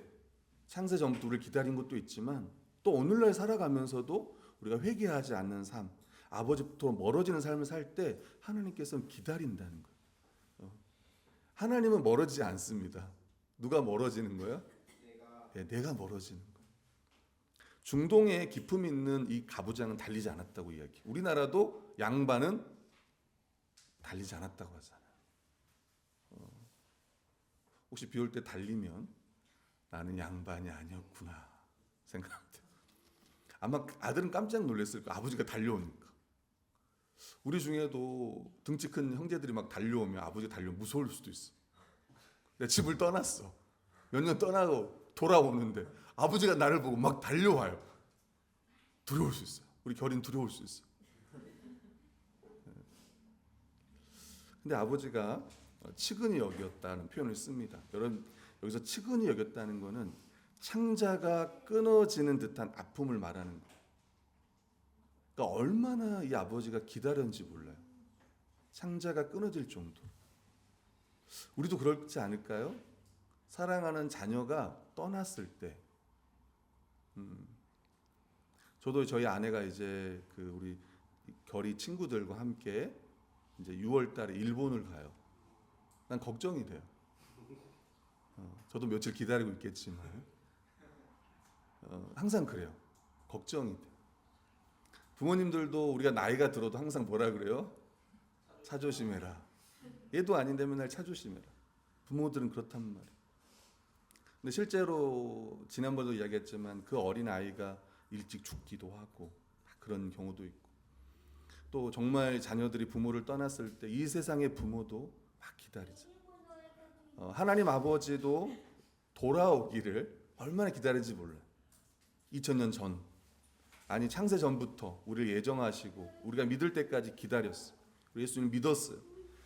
창세 전부터 우리를 기다린 것도 있지만 또 오늘날 살아가면서도 우리가 회개하지 않는 삶, 아버지부터 멀어지는 삶을 살 때 하나님께서는 기다린다는 거예요. 하나님은 멀어지지 않습니다. 누가 멀어지는 거예요? 내가 멀어지는 거예요. 중동에 기품 있는 이 가부장은 달리지 않았다고 이야기. 우리나라도 양반은 달리지 않았다고 하잖아요. 혹시 비 올 때 달리면 나는 양반이 아니었구나 생각합니다. 아마 아들은 깜짝 놀랐을 거예요. 아버지가 달려오니까. 우리 중에도 등치 큰 형제들이 막 달려오면 아버지가 달려오면 무서울 수도 있어. 내 집을 떠났어. 몇 년 떠나고 돌아오는데 아버지가 나를 보고 막 달려와요. 두려울 수 있어요. 우리 결인 두려울 수 있어요. 근데 아버지가 치근히 여겼다는 표현을 씁니다. 여러분 여기서 치근히 여겼다는 것은 창자가 끊어지는 듯한 아픔을 말하는 거예요. 그러니까 얼마나 이 아버지가 기다렸는지 몰라요. 창자가 끊어질 정도. 우리도 그렇지 않을까요? 사랑하는 자녀가 떠났을 때, 저도 저희 아내가 이제 그 우리 결이 친구들과 함께 이제 6월달에 일본을 가요. 난 걱정이 돼요. 저도 며칠 기다리고 있겠지만 항상 그래요. 걱정이 돼요. 부모님들도 우리가 나이가 들어도 항상 뭐라 그래요? 차 조심해라. 얘도 아닌데 맨날 차 조심해라. 부모들은 그렇단 말이에요. 근데 실제로 지난번에도 이야기했지만 그 어린 아이가 일찍 죽기도 하고 그런 경우도 있고 또 정말 자녀들이 부모를 떠났을 때 이 세상의 부모도 막 기다리죠. 하나님 아버지도 돌아오기를 얼마나 기다리는지 몰라요. 2000년 전 아니 창세 전부터 우리를 예정하시고 우리가 믿을 때까지 기다렸어요. 우리 예수님 믿었어요.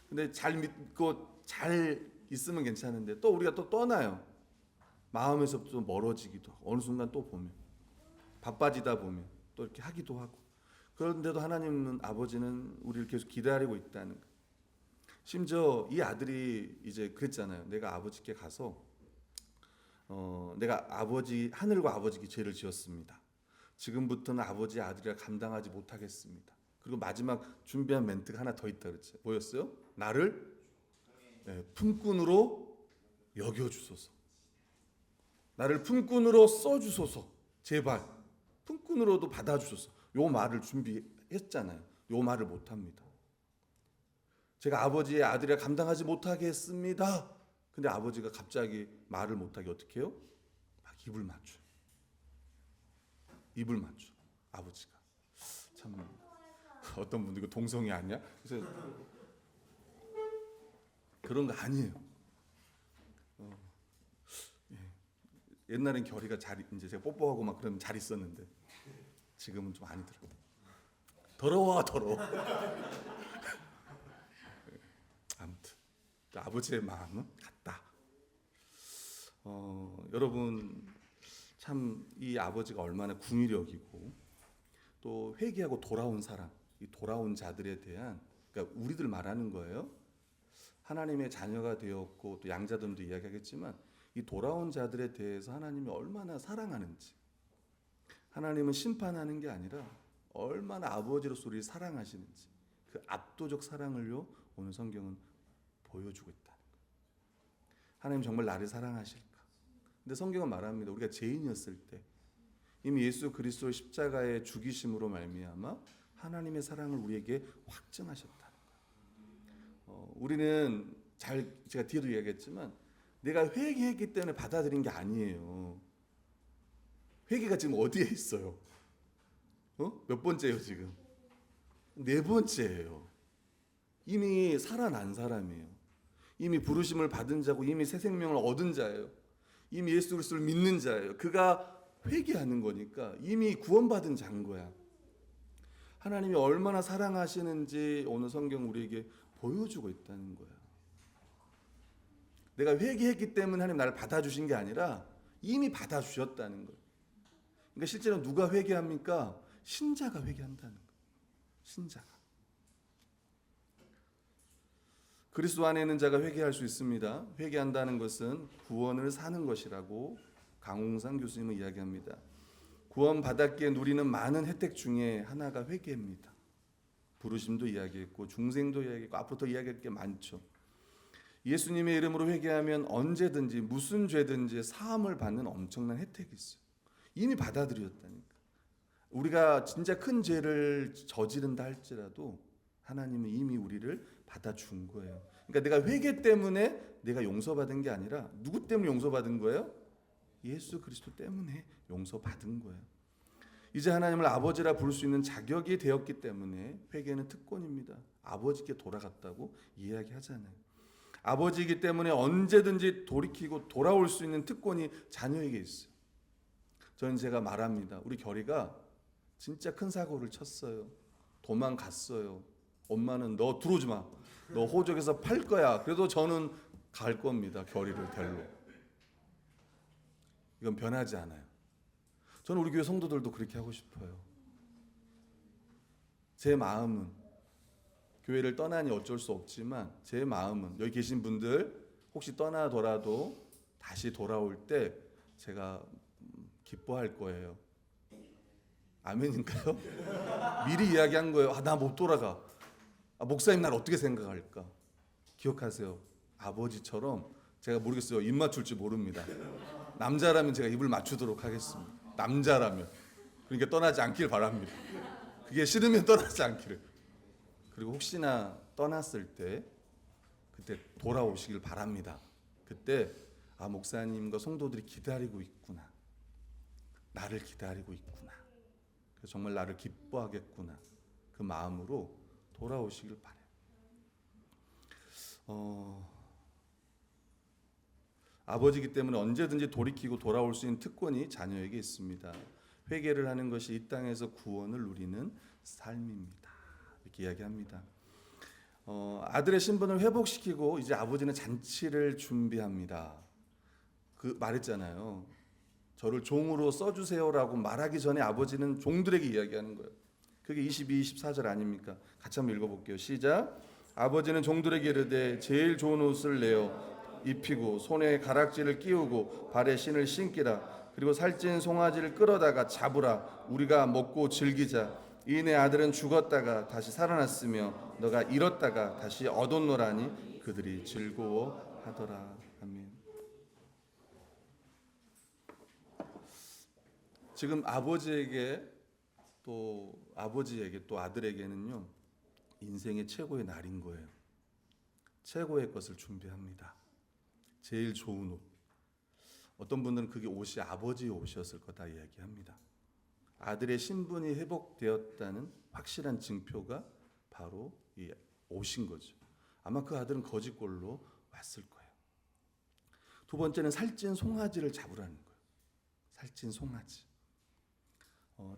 근데 잘 믿고 잘 있으면 괜찮은데 또 우리가 또 떠나요. 마음에서부터 멀어지기도 하고 어느 순간 또 보면 바빠지다 보면 또 이렇게 하기도 하고 그런데도 하나님은 아버지는 우리를 계속 기다리고 있다는 거예요. 심지어 이 아들이 이제 그랬잖아요. 내가 아버지께 가서 내가 아버지 하늘과 아버지께 죄를 지었습니다. 지금부터는 아버지의 아들이라 감당하지 못하겠습니다. 그리고 마지막 준비한 멘트가 하나 더 있다 그랬죠. 뭐였어요? 나를 품꾼으로 여겨주소서. 나를 품꾼으로 써주소서. 제발 품꾼으로도 받아주소서. 요 말을 준비했잖아요. 요 말을 못합니다. 제가 아버지의 아들이라 감당하지 못하겠습니다. 근데 아버지가 갑자기 말을 못하게 어떻게 해요? 막 입을 맞춰요. 입을 맞춰. 아버지가. 참 어떤 분들 이거 동성이 아니야? 그래서 그런 거 아니에요. 옛날엔 결이가 잘 이제 제가 뽀뽀하고 막 그러면 잘 있었는데 지금은 좀 아니더라고요. 더러워. 아무튼 아버지의 마음은 같다. 여러분 참 이 아버지가 얼마나 궁유력이고 또 회개하고 돌아온 사람, 이 돌아온 자들에 대한, 그러니까 우리들 말하는 거예요. 하나님의 자녀가 되었고 또 양자들도 이야기하겠지만 이 돌아온 자들에 대해서 하나님이 얼마나 사랑하는지, 하나님은 심판하는 게 아니라 얼마나 아버지로서 우리를 사랑하시는지 그 압도적 사랑을요 오늘 성경은 보여주고 있다는 거예요. 하나님 정말 나를 사랑하실까? 근데 성경은 말합니다. 우리가 죄인이었을 때 이미 예수 그리스도의 십자가의 죽이심으로 말미암아 하나님의 사랑을 우리에게 확증하셨다는 거예요. 우리는 제가 뒤에도 이야기했지만 내가 회개했기 때문에 받아들인 게 아니에요. 회개가 지금 어디에 있어요? 몇 번째예요 지금? 4번째예요. 이미 살아난 사람이에요. 이미 부르심을 받은 자고 이미 새 생명을 얻은 자예요. 이미 예수 그리스도를 믿는 자예요. 그가 회개하는 거니까 이미 구원받은 자인 거야. 하나님이 얼마나 사랑하시는지 오늘 성경 우리에게 보여주고 있다는 거야. 내가 회개했기 때문에 하나님 나를 받아주신 게 아니라 이미 받아주셨다는 거예요. 그러니까 실제로 누가 회개합니까? 신자가 회개한다는 거예요. 신자가. 그리스도 안에 있는 자가 회개할 수 있습니다. 회개한다는 것은 구원을 사는 것이라고 강홍상 교수님은 이야기합니다. 구원받았기에 누리는 많은 혜택 중에 하나가 회개입니다. 부르심도 이야기했고 중생도 이야기했고 앞으로 더 이야기할 게 많죠. 예수님의 이름으로 회개하면 언제든지 무슨 죄든지 사함을 받는 엄청난 혜택이 있어요. 이미 받아들였다니까. 우리가 진짜 큰 죄를 저지른다 할지라도 하나님은 이미 우리를 받아준 거예요. 그러니까 내가 회개 때문에 내가 용서받은 게 아니라 누구 때문에 용서받은 거예요? 예수 그리스도 때문에 용서받은 거예요. 이제 하나님을 아버지라 부를 수 있는 자격이 되었기 때문에 회개는 특권입니다. 아버지께 돌아갔다고 이야기하잖아요. 아버지이기 때문에 언제든지 돌이키고 돌아올 수 있는 특권이 자녀에게 있어요. 저는 제가 말합니다. 우리 결이가 진짜 큰 사고를 쳤어요. 도망갔어요. 엄마는 너 들어오지 마. 너 호적에서 팔 거야. 그래도 저는 갈 겁니다. 결이를 데리러. 이건 변하지 않아요. 저는 우리 교회 성도들도 그렇게 하고 싶어요. 제 마음은 교회를 떠나니 어쩔 수 없지만 제 마음은 여기 계신 분들 혹시 떠나더라도 다시 돌아올 때 제가 기뻐할 거예요. 아멘인가요? 미리 이야기한 거예요. 나 못 돌아가. 목사님 날 어떻게 생각할까? 기억하세요. 아버지처럼 제가 모르겠어요. 입 맞출지 모릅니다. 남자라면 제가 입을 맞추도록 하겠습니다. 남자라면. 그러니까 떠나지 않길 바랍니다. 그게 싫으면 떠나지 않기를. 그리고 혹시나 떠났을 때 그때 돌아오시길 바랍니다. 그때 목사님과 성도들이 기다리고 있구나. 나를 기다리고 있구나. 그래서 정말 나를 기뻐하겠구나. 그 마음으로 돌아오시길 바래요. 아버지이기 때문에 언제든지 돌이키고 돌아올 수 있는 특권이 자녀에게 있습니다. 회개를 하는 것이 이 땅에서 구원을 누리는 삶입니다. 이렇게 이야기합니다. 아들의 신분을 회복시키고 이제 아버지는 잔치를 준비합니다. 그 말했잖아요. 저를 종으로 써주세요라고 말하기 전에 아버지는 종들에게 이야기하는 거예요. 그게 22, 24절 아닙니까? 같이 한번 읽어볼게요. 시작. 아버지는 종들에게 이르되 제일 좋은 옷을 내어 입히고 손에 가락지를 끼우고 발에 신을 신기라. 그리고 살찐 송아지를 끌어다가 잡으라. 우리가 먹고 즐기자. 이 내 아들은 죽었다가 다시 살아났으며 너가 잃었다가 다시 얻었노라니 그들이 즐거워하더라. 아멘. 지금 아버지에게 또 아들에게는요 인생의 최고의 날인 거예요. 최고의 것을 준비합니다. 제일 좋은 옷. 어떤 분들은 그게 옷이 아버지의 옷이었을 거다 이야기합니다. 아들의 신분이 회복되었다는 확실한 증표가 바로 이 옷인 거죠. 아마 그 아들은 거짓골로 왔을 거예요. 두 번째는 살찐 송아지를 잡으라는 거예요. 살찐 송아지.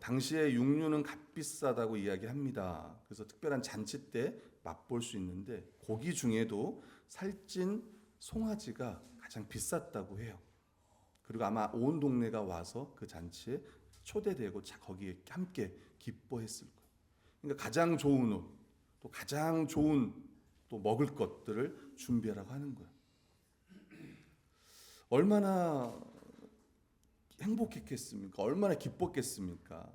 당시에 육류는 값비싸다고 이야기합니다. 그래서 특별한 잔치 때 맛볼 수 있는데 고기 중에도 살찐 송아지가 가장 비쌌다고 해요. 그리고 아마 온 동네가 와서 그 잔치에 초대되고 거기에 함께 기뻐했을 거예요. 그러니까 가장 좋은 옷, 또 가장 좋은 또 먹을 것들을 준비하라고 하는 거예요. 얼마나 행복했겠습니까? 얼마나 기뻤겠습니까?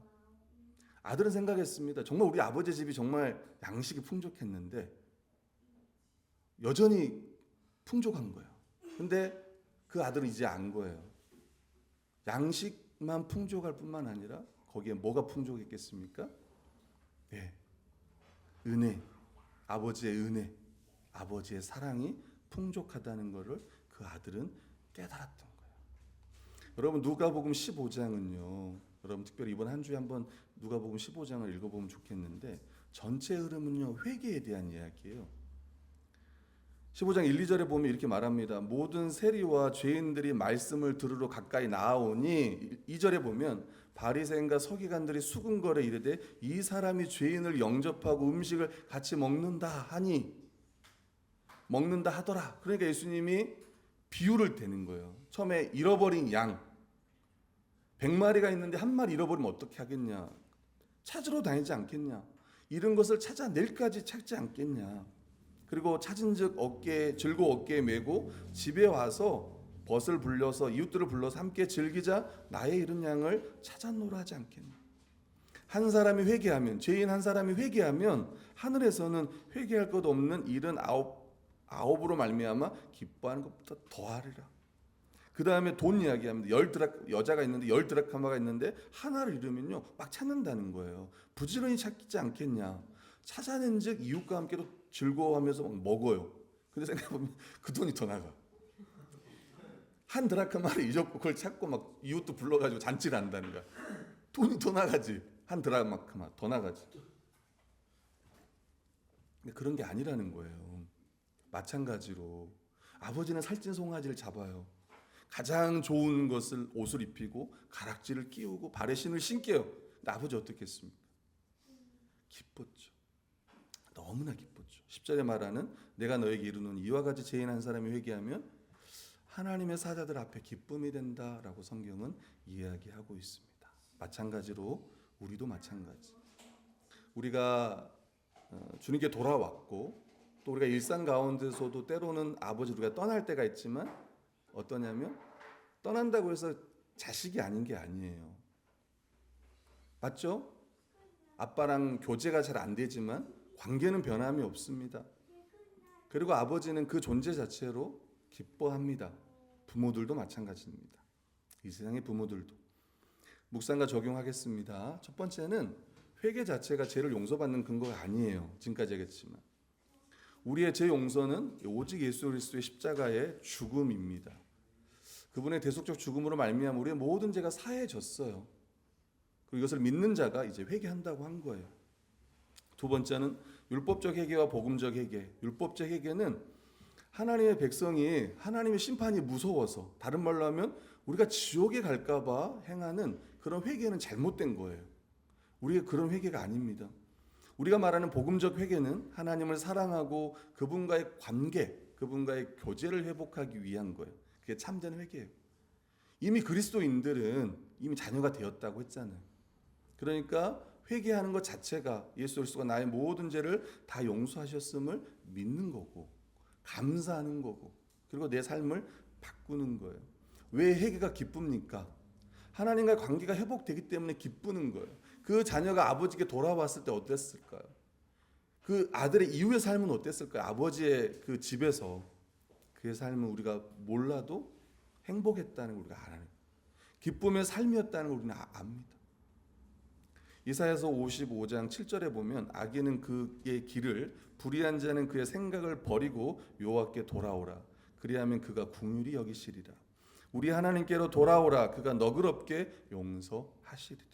아들은 생각했습니다. 정말 우리 아버지 집이 정말 양식이 풍족했는데 여전히 풍족한 거예요. 근데 그 아들은 이제 안 거예요. 양식만 풍족할 뿐만 아니라 거기에 뭐가 풍족했겠습니까? 네. 은혜, 아버지의 은혜, 아버지의 사랑이 풍족하다는 것을 그 아들은 깨달았던 거예요. 여러분 누가복음 15장은요. 여러분 특별히 이번 한 주에 한번 누가복음 15장을 읽어보면 좋겠는데 전체 흐름은요. 회개에 대한 이야기예요. 15장 1, 2절에 보면 이렇게 말합니다. 모든 세리와 죄인들이 말씀을 들으러 가까이 나아오니 2절에 보면 바리새인과 서기관들이 수군거려 이르되 이 사람이 죄인을 영접하고 음식을 같이 먹는다 하더라. 그러니까 예수님이 비유를 대는 거예요. 처음에 잃어버린 양 100마리가 있는데 한 마리 잃어버리면 어떻게 하겠냐? 찾으러 다니지 않겠냐? 잃은 것을 찾아낼까지 찾지 않겠냐? 그리고 찾은즉 즐거워 어깨에 메고 집에 와서 벗을 불려서 이웃들을 불러서 함께 즐기자 나의 잃은 양을 찾아노라 하지 않겠냐? 한 사람이 회개하면 죄인 한 사람이 회개하면 하늘에서는 회개할 것 없는 79으로 말미암아 기뻐하는 것보다 더하리라. 그 다음에 돈 이야기합니다. 여자가 있는데 10드라카마가 있는데 하나를 잃으면요 막 찾는다는 거예요. 부지런히 찾지 않겠냐? 찾아낸즉 이웃과 함께로 즐거워하면서 막 먹어요. 근데 생각해보면 그 돈이 더 나가. 한 드라카마를 잊었고 그걸 찾고 막 이웃도 불러가지고 잔치를 한다는 거야. 돈이 더 나가지. 한 드라카마 더 나가지. 근데 그런 게 아니라는 거예요. 마찬가지로 아버지는 살찐 송아지를 잡아요. 가장 좋은 것을 옷을 입히고 가락지를 끼우고 발에 신을 신게요. 근데 아버지 어떻겠습니까? 기뻤죠. 너무나 기뻤죠. 10절에 말하는 내가 너에게 이르노니 이와 같이 죄인 한 사람이 회개하면 하나님의 사자들 앞에 기쁨이 된다라고 성경은 이야기하고 있습니다. 마찬가지로 우리도 마찬가지. 우리가 주님께 돌아왔고 또 우리가 일상 가운데서도 때로는 아버지 우리가 떠날 때가 있지만 어떠냐면 떠난다고 해서 자식이 아닌 게 아니에요. 맞죠? 아빠랑 교제가 잘 안 되지만 관계는 변함이 없습니다. 그리고 아버지는 그 존재 자체로 기뻐합니다. 부모들도 마찬가지입니다. 이 세상의 부모들도. 묵상과 적용하겠습니다. 첫 번째는 회개 자체가 죄를 용서받는 근거가 아니에요. 지금까지 얘기했지만 우리의 죄 용서는 오직 예수 그리스도의 십자가의 죽음입니다. 그분의 대속적 죽음으로 말미암아 우리의 모든 죄가 사해졌어요. 그리고 이것을 믿는 자가 이제 회개한다고 한 거예요. 두 번째는 율법적 회개와 복음적 회개. 율법적 회개는 하나님의 백성이 하나님의 심판이 무서워서 다른 말로 하면 우리가 지옥에 갈까 봐 행하는 그런 회개는 잘못된 거예요. 우리의 그런 회개가 아닙니다. 우리가 말하는 복음적 회개는 하나님을 사랑하고 그분과의 관계, 그분과의 교제를 회복하기 위한 거예요. 그게 참된 회개예요. 이미 그리스도인들은 이미 자녀가 되었다고 했잖아요. 그러니까 회개하는 것 자체가 예수 그리스도가 나의 모든 죄를 다 용서하셨음을 믿는 거고 감사하는 거고 그리고 내 삶을 바꾸는 거예요. 왜 회개가 기쁩니까? 하나님과의 관계가 회복되기 때문에 기쁘는 거예요. 그 자녀가 아버지께 돌아왔을 때 어땠을까요? 그 아들의 이후의 삶은 어땠을까요? 아버지의 그 집에서 그의 삶은 우리가 몰라도 행복했다는 걸 우리가 알아요. 기쁨의 삶이었다는 걸 우리는 압니다. 이사야서 55장 7절에 보면 악인은 그의 길을 불의한 자는 그의 생각을 버리고 여호와께 돌아오라. 그리하면 그가 긍휼히 여기시리라. 우리 하나님께로 돌아오라. 그가 너그럽게 용서하시리라.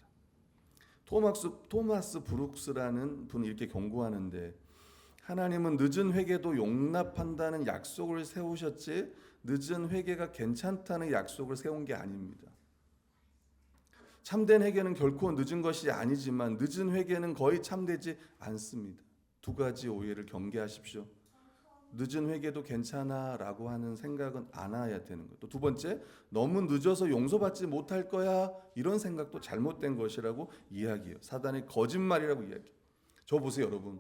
토마스 브룩스라는 분이 이렇게 경고하는데 하나님은 늦은 회개도 용납한다는 약속을 세우셨지 늦은 회개가 괜찮다는 약속을 세운 게 아닙니다. 참된 회개는 결코 늦은 것이 아니지만 늦은 회개는 거의 참되지 않습니다. 두 가지 오해를 경계하십시오. 늦은 회개도 괜찮아라고 하는 생각은 안 해야 되는 거예요. 또 두 번째, 너무 늦어서 용서받지 못할 거야 이런 생각도 잘못된 것이라고 이야기해요. 사단의 거짓말이라고 이야기해요. 저 보세요, 여러분.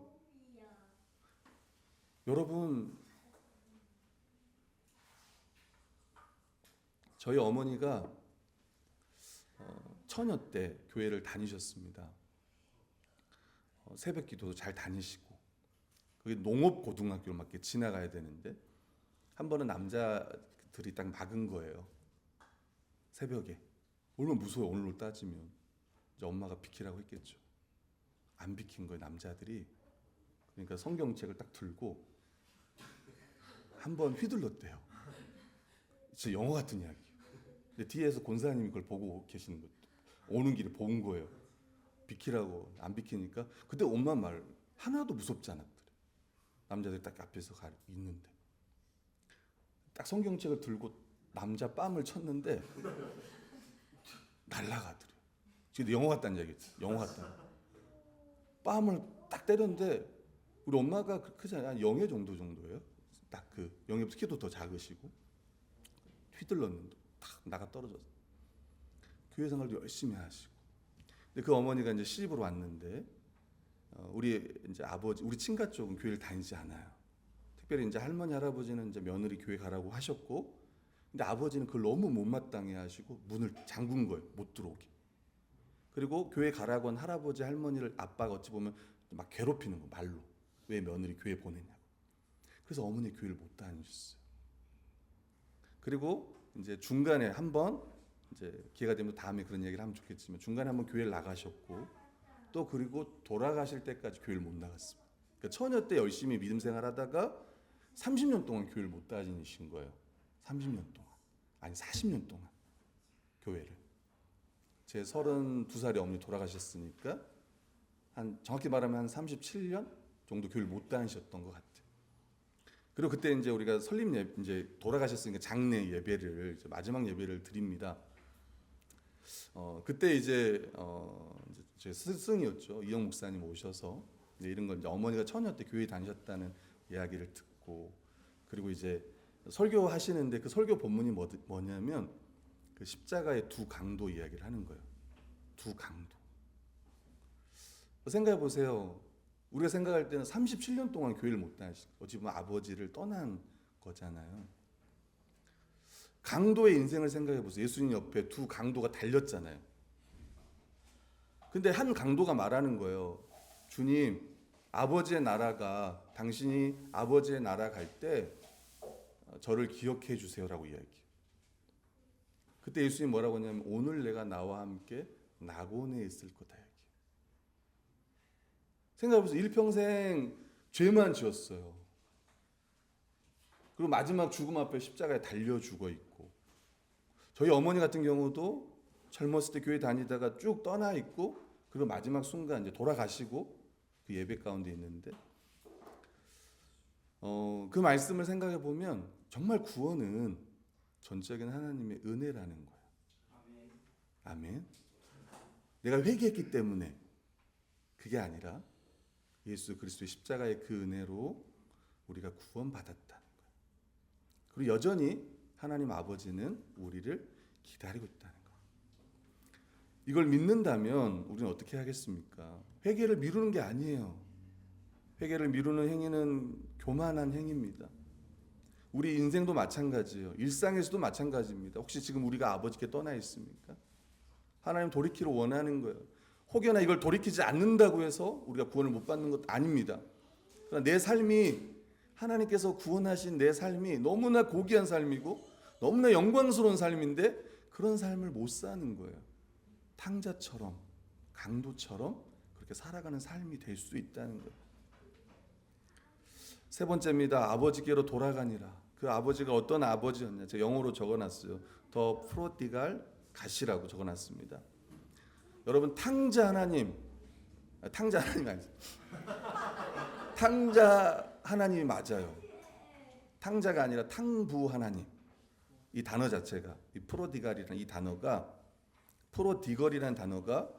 여러분, 저희 어머니가 처녀 때 교회를 다니셨습니다. 새벽 기도도 잘 다니시고, 그게 농업 고등학교를 막 이렇게 지나가야 되는데 한 번은 남자들이 딱 막은 거예요. 새벽에. 얼마나 무서워요. 오늘로 따지면 이제 엄마가 비키라고 했겠죠. 안 비킨 거예요, 남자들이. 그러니까 성경책을 딱 들고 한 번 휘둘렀대요. 진짜 영화 같은 이야기. 근데 뒤에서 권사님이 그걸 보고 계시는 것도 오는 길에 본 거예요. 비키라고. 안 비키니까 그때 엄마 말 하나도 무섭지 않았더래. 남자들이 딱 앞에서 있는데 딱 성경책을 들고 남자 뺨을 쳤는데 날라가더래. 지금 영화 같다는 얘기지. 영화 같다. 뺨을 딱 때렸는데 우리 엄마가 크잖아요. 한 영예 정도예요. 딱 그 영예보다 키도 더 작으시고 휘둘렀는데 탁 나가 떨어졌어. 교회 생활도 열심히 하시고. 근데 그 어머니가 이제 시집으로 왔는데 우리 이제 아버지, 우리 친가 쪽은 교회를 다니지 않아요. 특별히 이제 할머니 할아버지는 이제 며느리 교회 가라고 하셨고, 근데 아버지는 그걸 너무 못마땅해 하시고 문을 잠근 거예요. 못 들어오게. 그리고 교회 가라고 한 할아버지 할머니를 아빠가 어찌 보면 막 괴롭히는 거 말로. 왜 며느리 교회 보내냐고. 그래서 어머니 교회를 못 다니셨어요. 그리고 이제 중간에 한번 이제 기회가 되면 다음에 그런 얘기를 하면 좋겠지만 중간에 한번 교회를 나가셨고 또 그리고 돌아가실 때까지 교회를 못 나갔습니다. 그러니까 처녀 때 열심히 믿음 생활하다가 30년 동안 교회를 못 다니신 거예요. 30년 동안. 아니 40년 동안 교회를. 제 32살에 어머니 돌아가셨으니까 한 정확히 말하면 한 37년 정도 교회를 못 다니셨던 것 같아요. 그리고 그때 이제 우리가 설립 이제 돌아가셨으니까 장례 예배를 이제 마지막 예배를 드립니다. 그때 이제 제 스승이었죠. 이영 목사님 오셔서 이런 건 이제 어머니가 처녀 때 교회 다니셨다는 이야기를 듣고 그리고 이제 설교 하시는데 그 설교 본문이 뭐냐면 그 십자가의 두 강도 이야기를 하는 거예요. 두 강도. 생각해 보세요. 우리가 생각할 때는 37년 동안 교회를 못 다니시고 어찌 보면 아버지를 떠난 거잖아요. 강도의 인생을 생각해 보세요. 예수님 옆에 두 강도가 달렸잖아요. 근데 한 강도가 말하는 거예요. 주님, 아버지의 나라가 당신이 아버지의 나라 갈 때 저를 기억해 주세요라고 이야기해요. 그때 예수님 뭐라고 하냐면 오늘 내가 나와 함께 낙원에 있을 거다 이야기해요. 생각해보세요. 일평생 죄만 지었어요. 그리고 마지막 죽음 앞에 십자가에 달려 죽어 있고 저희 어머니 같은 경우도 젊었을 때 교회 다니다가 쭉 떠나 있고 그리고 마지막 순간 이제 돌아가시고 그 예배 가운데 있는데 그 말씀을 생각해 보면 정말 구원은 전적인 하나님의 은혜라는 거예요. 아멘. 내가 회개했기 때문에 그게 아니라 예수 그리스도의 십자가의 그 은혜로 우리가 구원받았다는 거예요. 그리고 여전히 하나님 아버지는 우리를 기다리고 있다는 거예요. 이걸 믿는다면 우리는 어떻게 하겠습니까? 회개를 미루는 게 아니에요. 회개를 미루는 행위는 교만한 행위입니다. 우리 인생도 마찬가지예요. 일상에서도 마찬가지입니다. 혹시 지금 우리가 아버지께 떠나 있습니까? 하나님 돌이키를 원하는 거예요. 혹여나 이걸 돌이키지 않는다고 해서 우리가 구원을 못 받는 것 아닙니다. 그러나 내 삶이 하나님께서 구원하신 내 삶이 너무나 고귀한 삶이고 너무나 영광스러운 삶인데 그런 삶을 못 사는 거예요. 탕자처럼 강도처럼 그렇게 살아가는 삶이 될 수 있다는 거예요. 세 번째입니다. 아버지께로 돌아가니라. 그 아버지가 어떤 아버지였냐. 제가 영어로 적어놨어요. 더 프로디갈 가시라고 적어놨습니다. 여러분 탕자 하나님 아니죠. 탕자 하나님이 맞아요. 탕자가 아니라 탕부 하나님. 이 단어 자체가 이 프로디갈이라는 이 단어가 프로디걸이라는 단어가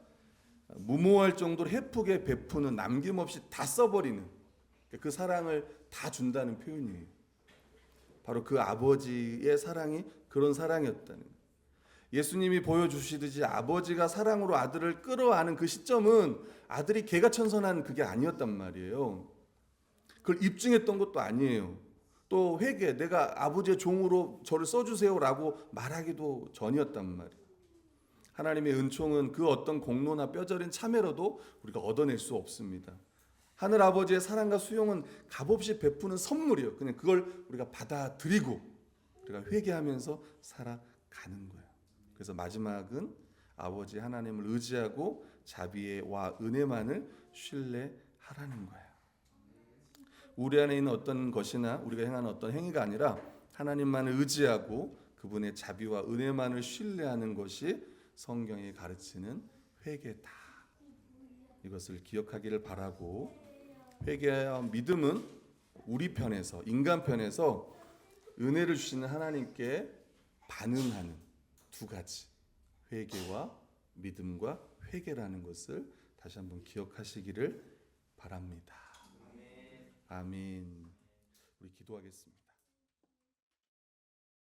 무모할 정도로 헤프게 베푸는 남김없이 다 써버리는 그 사랑을 다 준다는 표현이에요. 바로 그 아버지의 사랑이 그런 사랑이었다는 거예요. 예수님이 보여주시듯이 아버지가 사랑으로 아들을 끌어안은 그 시점은 아들이 개가천선한 그게 아니었단 말이에요. 그걸 입증했던 것도 아니에요. 또 회개, 내가 아버지의 종으로 저를 써주세요라고 말하기도 전이었단 말이에요. 하나님의 은총은 그 어떤 공로나 뼈저린 참회로도 우리가 얻어낼 수 없습니다. 하늘 아버지의 사랑과 수용은 값없이 베푸는 선물이에요. 그냥 그걸 우리가 받아들이고 우리가 회개하면서 살아가는 거예요. 그래서 마지막은 아버지 하나님을 의지하고 자비와 은혜만을 신뢰하라는 거예요. 우리 안에 있는 어떤 것이나 우리가 행하는 어떤 행위가 아니라 하나님만을 의지하고 그분의 자비와 은혜만을 신뢰하는 것이 성경이 가르치는 회개다. 이것을 기억하기를 바라고, 회개와 믿음은 우리 편에서, 인간 편에서 은혜를 주시는 하나님께 반응하는 두 가지, 회개와 믿음과 회개라는 것을 다시 한번 기억하시기를 바랍니다. 아멘. 우리 기도하겠습니다.